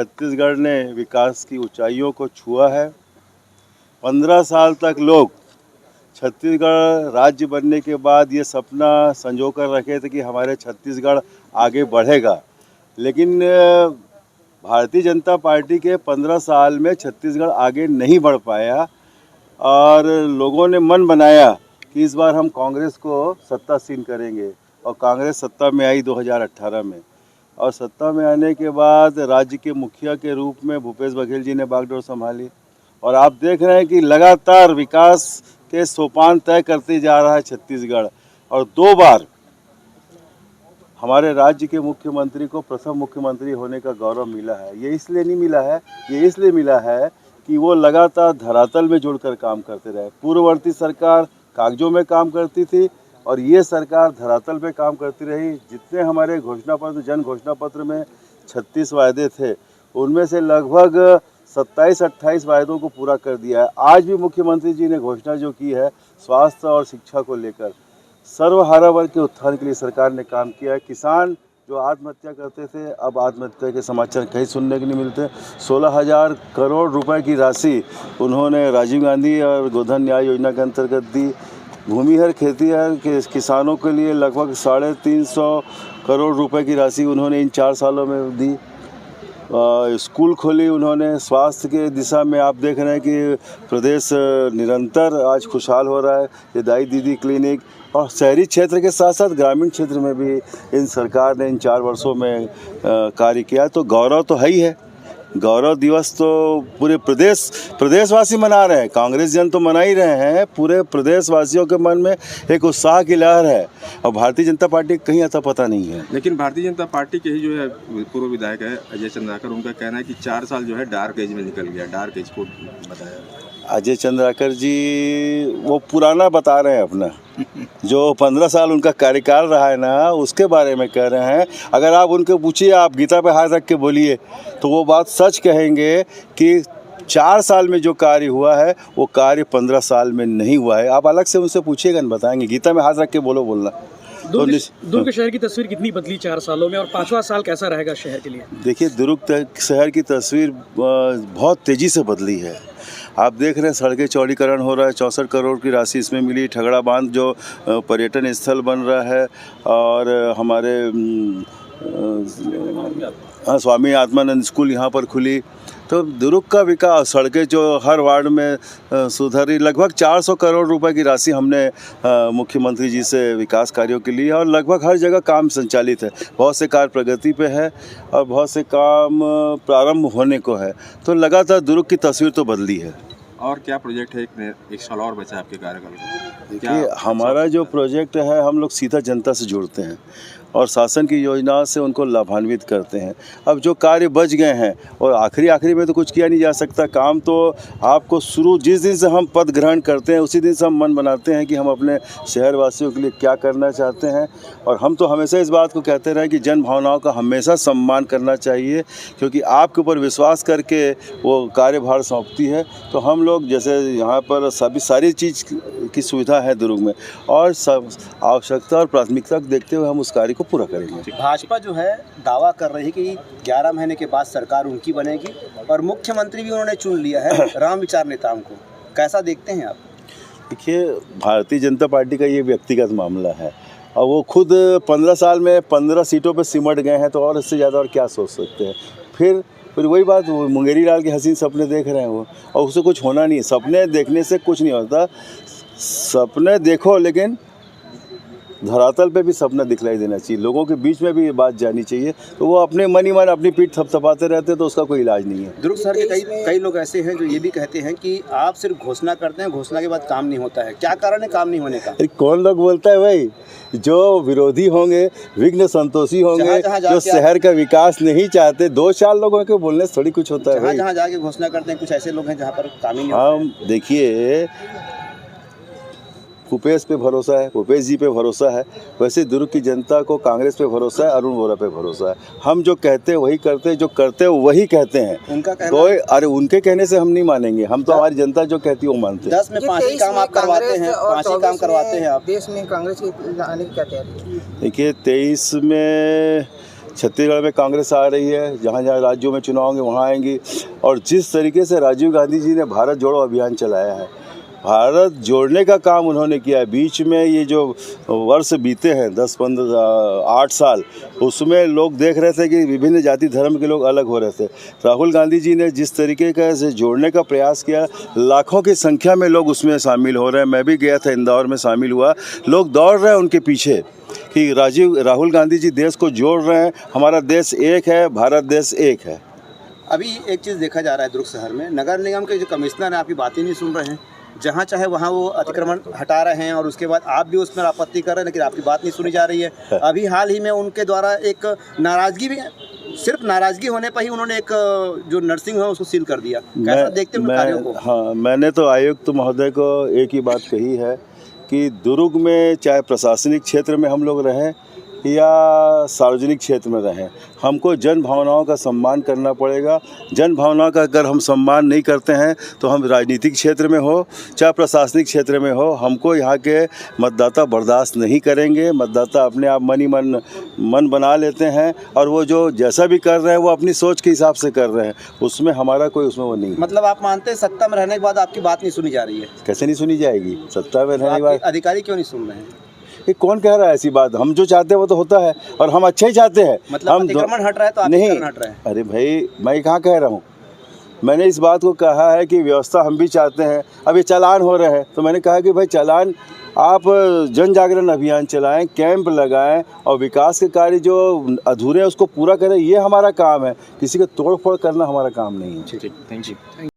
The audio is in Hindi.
छत्तीसगढ़ ने विकास की ऊंचाइयों को छुआ है। 15 साल तक लोग छत्तीसगढ़ राज्य बनने के बाद ये सपना संजो कर रखे थे कि हमारे छत्तीसगढ़ आगे बढ़ेगा, लेकिन भारतीय जनता पार्टी के 15 साल में छत्तीसगढ़ आगे नहीं बढ़ पाया और लोगों ने मन बनाया कि इस बार हम कांग्रेस को सत्तासीन करेंगे और कांग्रेस सत्ता में आई 2018 में। और सत्ता में आने के बाद राज्य के मुखिया के रूप में भूपेश बघेल जी ने बागडोर संभाली और आप देख रहे हैं कि लगातार विकास के सोपान तय करते जा रहा है छत्तीसगढ़। और 2 बार हमारे राज्य के मुख्यमंत्री को प्रथम मुख्यमंत्री होने का गौरव मिला है। ये इसलिए नहीं मिला है, ये इसलिए मिला है कि वो लगातार धरातल में जुड़कर काम करते रहे। पूर्ववर्ती सरकार कागजों में काम करती थी और ये सरकार धरातल पे काम करती रही। जितने हमारे घोषणा पत्र, जन घोषणा पत्र में 36 वायदे थे, उनमें से लगभग 27-28 वायदों को पूरा कर दिया है। आज भी मुख्यमंत्री जी ने घोषणा जो की है स्वास्थ्य और शिक्षा को लेकर, सर्वहारा वर्ग के उत्थान के लिए सरकार ने काम किया है। किसान जो आत्महत्या करते थे, अब आत्महत्या के समाचार कहीं सुनने के नहीं मिलते। 16,000 करोड़ रुपए की राशि उन्होंने राजीव गांधी और गोधन न्याय योजना के अंतर्गत दी। भूमिहर खेतीहर के किसानों के लिए लगभग 350 करोड़ रुपए की राशि उन्होंने इन 4 सालों में दी। स्कूल खोली उन्होंने। स्वास्थ्य के दिशा में आप देख रहे हैं कि प्रदेश निरंतर आज खुशहाल हो रहा है। ये दाई दीदी क्लिनिक और शहरी क्षेत्र के साथ साथ ग्रामीण क्षेत्र में भी इन सरकार ने इन 4 वर्षों में कार्य किया। तो गौरव तो है ही है। गौरव दिवस तो पूरे प्रदेशवासी मना रहे हैं, कांग्रेस जन तो मना ही रहे हैं। पूरे प्रदेशवासियों के मन में एक उत्साह की लहर है और भारतीय जनता पार्टी कहीं आता पता नहीं है। लेकिन भारतीय जनता पार्टी के ही जो है पूर्व विधायक है अजय चंद्राकर, उनका कहना है कि 4 साल जो है डार्क एज में निकल गया। डार्क एज को बताया अजय चंद्राकर जी वो पुराना बता रहे हैं अपना, जो 15 साल उनका कार्यकाल रहा है ना, उसके बारे में कह रहे हैं। अगर आप उनके पूछिए, आप गीता पे हाथ रख के बोलिए तो वो बात सच कहेंगे कि 4 साल में जो कार्य हुआ है वो कार्य 15 साल में नहीं हुआ है। आप अलग से उनसे पूछिएगा, बताएंगे। गीता में हाथ रख के बोलना। दुर्ग के शहर की तस्वीर कितनी बदली 4 सालों में, और 5वां साल कैसा रहेगा शहर के लिए? देखिए, दुर्ग शहर की तस्वीर बहुत तेज़ी से बदली है। आप देख रहे हैं सड़कें चौड़ीकरण हो रहा है, 64 करोड़ की राशि इसमें मिली। ठगड़ा बांध जो पर्यटन स्थल बन रहा है और हमारे स्वामी आत्मानंद स्कूल यहाँ पर खुली। तो दुर्ग का विकास, सड़कें जो हर वार्ड में सुधरी। लगभग 400 करोड़ रुपए की राशि हमने मुख्यमंत्री जी से विकास कार्यों के लिए, और लगभग हर जगह काम संचालित है। बहुत से कार्य प्रगति पे है और बहुत से काम प्रारंभ होने को है। तो लगातार दुर्ग की तस्वीर तो बदली है। और क्या प्रोजेक्ट है? एक साल और बचा आपके कार्यकाल में। देखिए, हमारा जो प्रोजेक्ट है, हम लोग सीधा जनता से जुड़ते हैं और शासन की योजनाओं से उनको लाभान्वित करते हैं। अब जो कार्य बच गए हैं, और आखिरी में तो कुछ किया नहीं जा सकता। काम तो आपको शुरू, जिस दिन से हम पद ग्रहण करते हैं उसी दिन से हम मन बनाते हैं कि हम अपने शहरवासियों के लिए क्या करना चाहते हैं। और हम तो हमेशा इस बात को कहते रहे कि जन भावनाओं का हमेशा सम्मान करना चाहिए, क्योंकि आपके ऊपर विश्वास करके वो कार्यभार सौंपती है। तो हम लोग, जैसे यहाँ पर सारी चीज़ की सुविधा है दुर्ग में, और सब आवश्यकता और प्राथमिकता को देखते हुए हम उस कार्य को पूरा करेंगे। भाजपा जो है दावा कर रही है कि 11 महीने के बाद सरकार उनकी बनेगी और मुख्यमंत्री भी उन्होंने चुन लिया है राम विचार नेताओं को। कैसा देखते हैं आप? देखिए, भारतीय जनता पार्टी का ये व्यक्तिगत मामला है और वो खुद 15 साल में 15 सीटों पर सिमट गए हैं, तो और इससे ज़्यादा और क्या सोच सकते हैं। फिर वही बात, वो मुंगेरी लाल के हसीन सपने देख रहे हैं वो, और उससे कुछ होना नहीं है। सपने देखने से कुछ नहीं होता। सपने देखो, लेकिन धरातल पे भी सपना दिखलाई देना चाहिए। लोगों के बीच में भी ये बात जानी चाहिए। तो वो अपने मन ही मन अपनी पीठ थपथपाते रहते हैं, तो उसका कोई इलाज नहीं है। दुर्ग शहर के कई लोग ऐसे हैं जो ये भी कहते हैं कि आप सिर्फ घोषणा करते हैं, घोषणा के बाद काम नहीं होता है। क्या कारण है काम नहीं होने का? कौन लोग बोलता है भाई? जो विरोधी होंगे, विघ्न संतोषी होंगे, जो शहर का विकास नहीं चाहते, 2-4 लोगों के बोलने से थोड़ी कुछ होता है। जहाँ जाके घोषणा करते हैं, कुछ ऐसे लोग हैं जहाँ पर काम ही नहीं होता है। हम देखिए, भूपेश पे भरोसा है, भूपेश जी पे भरोसा है। वैसे दुर्ग की जनता को कांग्रेस पे भरोसा है, अरुण वोरा पे भरोसा है। हम जो कहते हैं वही करते हैं, जो करते हैं वही कहते हैं। उनका कोई, अरे उनके कहने से हम नहीं मानेंगे। हम तो हमारी जनता जो कहती है वो मानते हैं। 10 में 5 ही काम आप करवाते हैं, 5 ही काम करवाते हैं आप। देश में कांग्रेस की आने की क्या तैयारी है? देखिए, 23 में छत्तीसगढ़ में कांग्रेस आ रही है, जहाँ जहाँ राज्यों में चुनाव होंगे वहाँ आएंगी। और जिस तरीके से राजीव गांधी जी ने भारत जोड़ो अभियान चलाया है, भारत जोड़ने का काम उन्होंने किया है। बीच में ये जो वर्ष बीते हैं 8 साल, उसमें लोग देख रहे थे कि विभिन्न जाति धर्म के लोग अलग हो रहे थे। राहुल गांधी जी ने जिस तरीके का से जोड़ने का प्रयास किया, लाखों की संख्या में लोग उसमें शामिल हो रहे हैं। मैं भी गया था, इंदौर में शामिल हुआ। लोग दौड़ रहे हैं उनके पीछे कि राहुल गांधी जी देश को जोड़ रहे हैं, हमारा देश एक है, भारत देश एक है। अभी एक चीज़ देखा जा रहा है दुर्ग शहर में, नगर निगम के जो कमिश्नर हैं आपकी बातें नहीं सुन रहे हैं। जहाँ चाहे वहाँ वो अतिक्रमण हटा रहे हैं और उसके बाद आप भी उसमें आपत्ति कर रहे हैं, लेकिन आपकी बात नहीं सुनी जा रही है। अभी हाल ही में उनके द्वारा एक नाराज़गी भी, सिर्फ नाराज़गी होने पर ही उन्होंने एक जो नर्सिंग है उसको सील कर दिया। कैसा देखते हैं उन कार्यों को? हाँ, मैंने तो आयुक्त महोदय को एक ही बात कही है कि दुर्ग में चाहे प्रशासनिक क्षेत्र में हम लोग रहें या सार्वजनिक क्षेत्र में रहें, हमको जन भावनाओं का सम्मान करना पड़ेगा। जन भावनाओं का अगर हम सम्मान नहीं करते हैं तो हम राजनीतिक क्षेत्र में हो चाहे प्रशासनिक क्षेत्र में हो, हमको यहाँ के मतदाता बर्दाश्त नहीं करेंगे। मतदाता अपने आप मन बना लेते हैं और वो जो जैसा भी कर रहे हैं वो अपनी सोच के हिसाब से कर रहे हैं, उसमें हमारा कोई उसमें वो नहीं है। मतलब आप मानते हैं सत्ता में रहने के बाद आपकी बात नहीं सुनी जा रही है? कैसे नहीं सुनी जाएगी? सत्ता में रहने के बाद अधिकारी क्यों नहीं सुन रहे हैं? ये कौन कह रहा है ऐसी बात? हम जो चाहते हैं वो तो होता है और हम अच्छा ही चाहते हैं। मतलब हम अतिक्रमण हट रहा है तो आप नहीं अतिक्रमण हट रहे हैं? अरे भाई, मैं कहाँ कह रहा हूँ? मैंने इस बात को कहा है कि व्यवस्था हम भी चाहते हैं। अब ये चालान हो रहे हैं तो मैंने कहा कि भाई चालान आप जन जागरण अभियान चलाएं, कैंप लगाएं और विकास के कार्य जो अधूरे हैं उसको पूरा करें। ये हमारा काम है, किसी को तोड़ फोड़ करना हमारा काम नहीं है। ठीक, थैंक यू।